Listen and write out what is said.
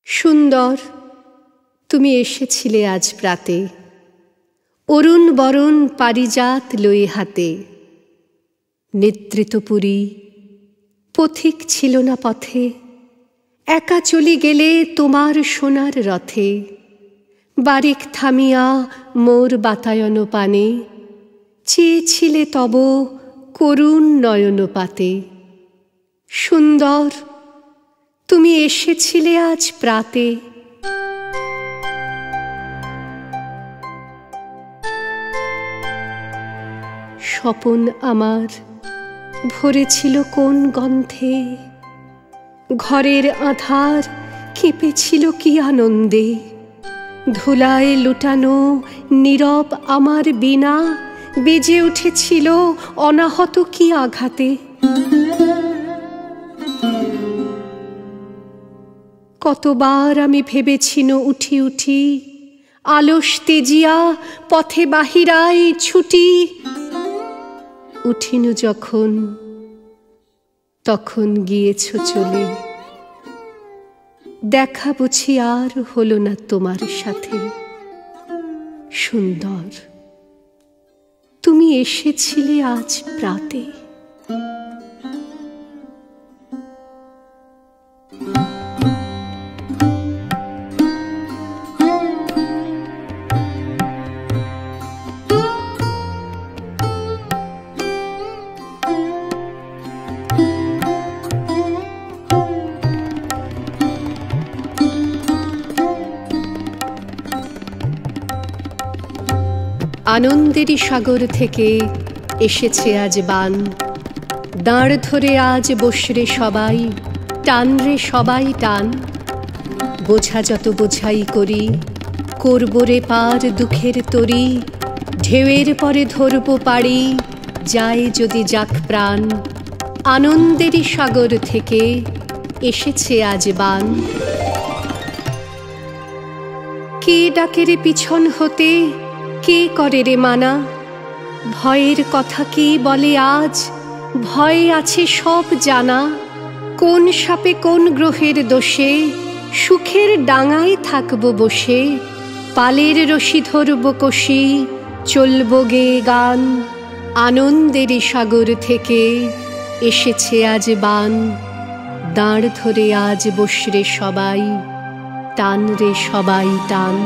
সুন্দর, তুমি এসেছিলে আজ প্রাতে, অরুণ বরণ পারিজাত লয়ে হাতে। নেতৃত্বপুরী পথিক ছিল না পথে, একা চলি গেলে তোমার সোনার রথে। বারিক থামিয়া মোর বাতায়ন পানে, চেয়েছিলে তব করুণ নয়নপাতে। সুন্দর, তুমি এসেছিলে আজ প্রাতে। স্বপন আমার ভরেছিল কোন গন্ধে, ঘরের আধার কেঁপেছিল কি আনন্দে। ধুলায় লুটানো নীরব আমার বীণা বেজে উঠেছিল অনাহত কি আঘাতে। কতবার আমি ভেবেছিনু উঠি উঠি, আলস তেজিয়া পথে বাহিরাই ছুটি। উঠিনু যখন তখন গিয়েছ চলে, দেখা বুঝি আর হলো না তোমার সাথে। সুন্দর, তুমি এসেছিলে আজ প্রাতে। আনন্দেরই সাগর থেকে এসেছে আজ বান, দাঁড় ধরে আজ বসরে সবাই, টান রে সবাই টান। বোঝা যত বোঝাই করি, করব রে পার দুঃখের তরি। ঢেউয়ের পরে ধরব পাড়ি, যায় যদি যাক প্রাণ। আনন্দেরই সাগর থেকে এসেছে আজ বান। কে ডাকে রে পিছন হতে, কে করে রে মানা? ভয়ের কথা কে বলে আজ, ভয় আছে সব জানা। কোন সাপে কোন গ্রহের দোষে, সুখের ডাঙায় থাকব বসে। পালের রশি ধরব কষি, চলব গে গান। আনন্দেরই সাগর থেকে এসেছে আজ বান, দাঁড় ধরে আজ বসরে সবাই, টান রে সবাই টান।